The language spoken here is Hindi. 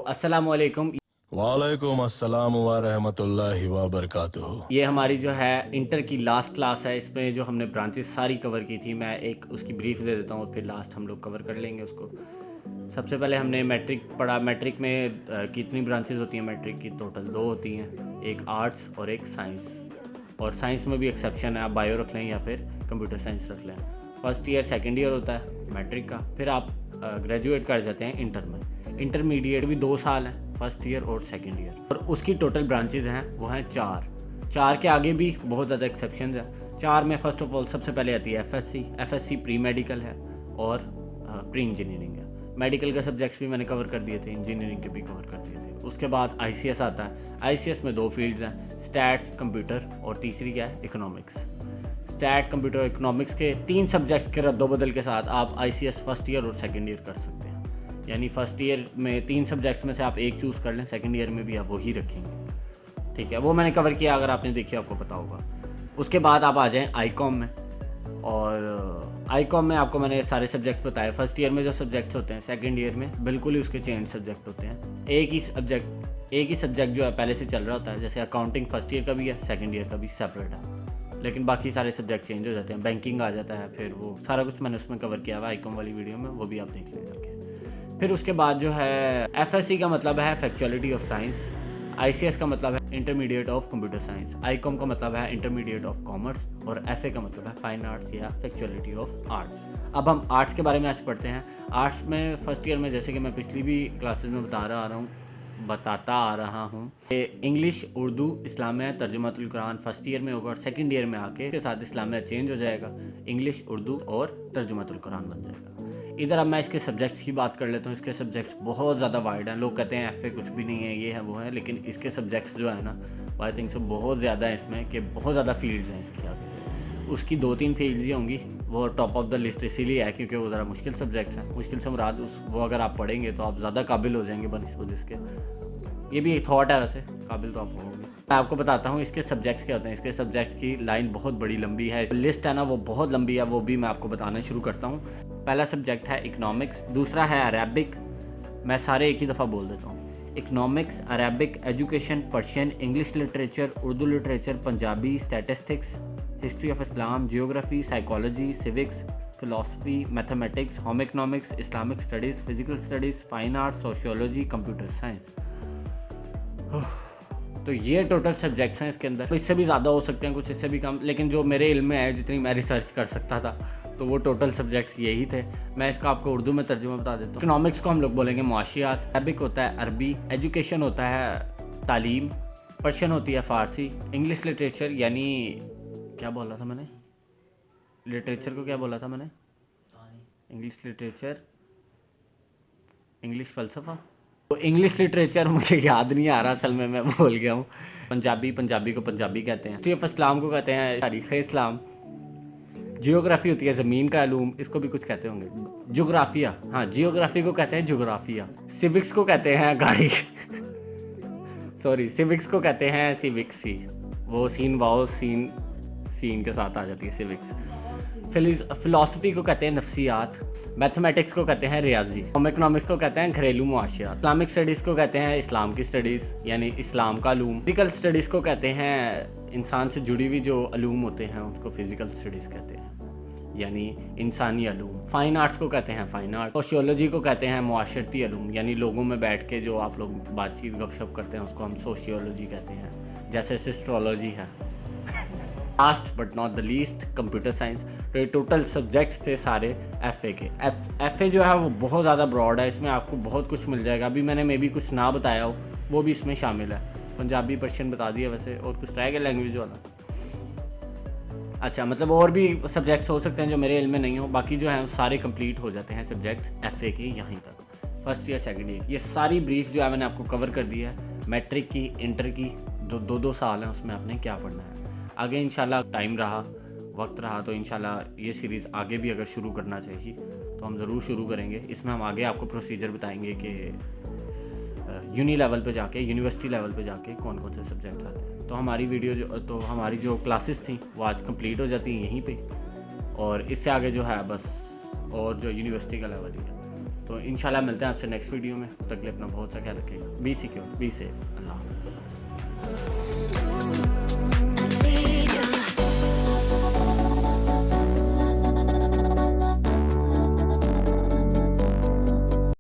अस्सलामु अलैकुम। वालेकुम अस्सलाम व रहमतुल्लाहि व बरकातुहू। ये हमारी जो है इंटर की लास्ट क्लास है। इसमें जो हमने ब्रांचेस सारी कवर की थी, मैं एक उसकी ब्रीफ दे देता हूँ और फिर लास्ट हम लोग कवर कर लेंगे उसको। सबसे पहले हमने मैट्रिक पढ़ा। मैट्रिक में कितनी ब्रांचेस होती हैं? मैट्रिक की टोटल 2 होती हैं, एक आर्ट्स और एक साइंस। और साइंस में भी एक्सेप्शन है, आप बायो रख लें या फिर कंप्यूटर साइंस रख लें। फर्स्ट ईयर सेकेंड ईयर होता है मैट्रिक का, फिर आप ग्रेजुएट कर जाते हैं इंटर में। इंटरमीडिएट भी 2 साल है, फर्स्ट ईयर और सेकेंड ईयर। और उसकी टोटल ब्रांचेज हैं वो हैं 4 के आगे भी बहुत ज़्यादा एक्सेप्शन है। 4 में फर्स्ट ऑफ ऑल सबसे पहले आती है एफएससी प्री मेडिकल है और प्री इंजीनियरिंग है। मेडिकल के सब्जेक्ट्स भी मैंने कवर कर दिए थे, इंजीनियरिंग के भी कवर कर दिए थे। उसके बाद आईसीएस आता है। आईसीएस में 2 फील्ड्स हैं, स्टैट्स कंप्यूटर, और तीसरी क्या है? इकोनॉमिक्स। स्टैट कंप्यूटर इकोनॉमिक्स के 3 सब्जेक्ट्स के रद्दोबदल के साथ आप आईसीएस फर्स्ट ईयर और सेकेंड ईयर कर सकते हैं। यानी फर्स्ट ईयर में 3 सब्जेक्ट्स में से आप एक चूज़ कर लें, सेकेंड ईयर में भी आप वही रखेंगे। ठीक है, वो मैंने कवर किया, अगर आपने देखी आपको पता होगा। उसके बाद आप आ जाएँ आईकॉम में, और आईकॉम में आपको मैंने सारे सब्जेक्ट्स बताए। फर्स्ट ईयर में जो सब्जेक्ट्स होते हैं सेकंड ईयर में बिल्कुल ही उसके चेंज सब्जेक्ट होते हैं। एक ही सब्जेक्ट जो है पहले से चल रहा होता है। जैसे अकाउंटिंग फर्स्ट ईयर का भी है, सेकंड ईयर का भी सेपरेट है, लेकिन बाकी सारे सब्जेक्ट चेंज हो जाते हैं। बैंकिंग आ जाता है, फिर वो सारा कुछ मैंने उसमें कवर किया हुआ आईकॉम वाली वीडियो में, वो भी आप देख लें करके। फिर उसके बाद जो है एफएससी का मतलब है फैक्चुअलिटी ऑफ साइंस, आईसीएस का मतलब है intermediate of computer science, Icom का मतलब है इंटरमीडिएट ऑफ कॉमर्स, और एफए का मतलब है फाइन आर्ट्स या फैक्चुअलिटी ऑफ आर्ट्स। अब हम आर्ट्स के बारे में आज पढ़ते हैं। आर्ट्स में फर्स्ट ईयर में, जैसे कि मैं पिछली भी क्लासेस में बताता आ रहा हूँ, इंग्लिश, उर्दू, इस्लामिया, तर्जुमातुल कुरान फर्स्ट ईयर में होगा, और सेकंड ईयर में आके इसके साथ इस्लामिया चेंज हो जाएगा, इंग्लिश, उर्दू और तर्जुमातुल कुरान बन जाएगा। इधर अब मैं इसके सब्जेक्ट्स की बात कर लेता हूँ। इसके सब्जेक्ट्स बहुत ज़्यादा वाइड हैं। लोग कहते हैं एफए कुछ भी नहीं है, ये है वो है, लेकिन इसके सब्जेक्ट्स जो है ना, आई थिंक सो बहुत ज़्यादा है इसमें, कि बहुत ज़्यादा फील्ड्स हैं इसकी आगे। उसकी 2-3 फील्ड्स ही होंगी, वो टॉप ऑफ द लिस्ट इसीलिए है क्योंकि वो ज़रा मुश्किल सब्जेक्ट्स हैं। मुश्किल से मुराद वो अगर आप पढ़ेंगे तो आप ज़्यादा काबिल हो जाएंगे बनस्पत इसके। ये भी एक थॉट है, वैसे काबिल तो आप होंगे। मैं आपको बताता हूँ इसके सब्जेक्ट्स क्या होते हैं। इसके सब्जेक्ट्स की लाइन बहुत बड़ी लंबी है, लिस्ट है ना वो बहुत लंबी है, वो भी मैं आपको बताना शुरू करता हूँ। पहला सब्जेक्ट है इकोनॉमिक्स, दूसरा है अरेबिक। मैं सारे एक ही दफ़ा बोल देता हूँ। Economics, Arabic, education, Persian, English literature, Urdu literature, Punjabi, statistics, history of Islam, geography, psychology, civics, philosophy, mathematics, home economics, Islamic studies, physical studies, fine arts, sociology, computer science. तो ये टोटल सब्जेक्ट्स हैं इसके अंदर। तो इससे भी ज़्यादा हो सकते हैं, कुछ इससे भी कम, लेकिन जो मेरे इल्म में है, जितनी मैं रिसर्च कर सकता था, तो वो टोटल सब्जेक्ट्स यही थे। मैं इसका आपको उर्दू में तर्जुमा बता देता हूँ। इकोनॉमिक्स को हम लोग बोलेंगे मुआशियात, अरबिक होता है अरबी, एजुकेशन होता है तालीम, पर्शियन होती है फ़ारसी, इंग्लिश लिटरेचर, यानी क्या बोला था मैंने? लिटरेचर को क्या बोला था मैंने? इंग्लिश लिटरेचर, इंग्लिश फ़लसफ़ा। तो इंग्लिश लिटरेचर मुझे याद नहीं आ रहा असल में, मैं भूल गया हूँ। पंजाबी को पंजाबी कहते हैं, हिस्ट्री ऑफ इस्लाम को कहते हैं तारीख़ इस्लाम, जियोग्राफी होती है ज़मीन का इल्म, इसको भी कुछ कहते होंगे, जोग्राफिया, हाँ जियोग्राफी को कहते हैं जोग्राफिया। सिविक्स को कहते हैं गाड़ी सॉरी, सिविक्स को कहते हैं सिविक्स ही, वो सीन वाओ सीन के साथ आ जाती है सिविक्स। फिलॉसफी को कहते हैं नफ्सियात, मैथमेटिक्स को कहते हैं रियाजी, होम इकोनॉमिक्स को कहते हैं घरेलू मुआशियात, इस्लामिक स्टडीज़ को कहते हैं इस्लाम की स्टडीज़ यानी इस्लाम का अलूम, फिजिकल स्टडीज़ को कहते हैं इंसान से जुड़ी हुई जो अलूम होते हैं उसको फिजिकल स्टडीज़ कहते हैं, यानी इंसानी अलूम। फाइन आर्ट्स को कहते हैं फाइन आर्ट। सोशियोलॉजी को कहते हैं मुआशरती अलूम, यानी लोगों में बैठ के जो आप लोग बातचीत गपशप करते हैं उसको हम सोशियोलॉजी कहते हैं, जैसे सिस्ट्रोलॉजी है। Last but not the least computer science. तो ये टोटल सब्जेक्ट्स थे सारे एफए के। एफए जो है वो बहुत ज़्यादा ब्रॉड है, इसमें आपको बहुत कुछ मिल जाएगा। अभी मैंने मे बी कुछ ना बताया हो, वो भी इसमें शामिल है। पंजाबी पर्शियन बता दिया वैसे, और कुछ रह गया लैंग्वेज वाला? अच्छा, मतलब और भी सब्जेक्ट्स हो सकते हैं जो मेरे इल्म में नहीं हो। बाकी जो है सारे कंप्लीट हो जाते हैं सब्जेक्ट्स एफए के यहीं तक, फर्स्ट ईयर सेकंड ईयर। ये सारी ब्रीफ जो है मैंने आपको कवर कर दी है। मैट्रिक की, इंटर की, जो 2-2 साल हैं उसमें आपने क्या पढ़ना है। आगे इंशाल्लाह टाइम रहा, वक्त रहा, तो इंशाल्लाह ये सीरीज़ आगे भी अगर शुरू करना चाहिए तो हम ज़रूर शुरू करेंगे। इसमें हम आगे आपको प्रोसीजर बताएंगे कि यूनी लेवल पे जाके, यूनिवर्सिटी लेवल पे जाके कौन कौन से सब्जेक्ट आते हैं। तो हमारी जो क्लासेस थी वो आज कंप्लीट हो जाती हैं यहीं पे, और इससे आगे जो है बस और जो यूनिवर्सिटी का लेवल ही है। तो इंशाल्लाह मिलते हैं आपसे नेक्स्ट वीडियो में। तब तक के लिए अपना बहुत सा ख्याल रखिएगा। Be secure, be safe. अल्लाह हाफ़िज़।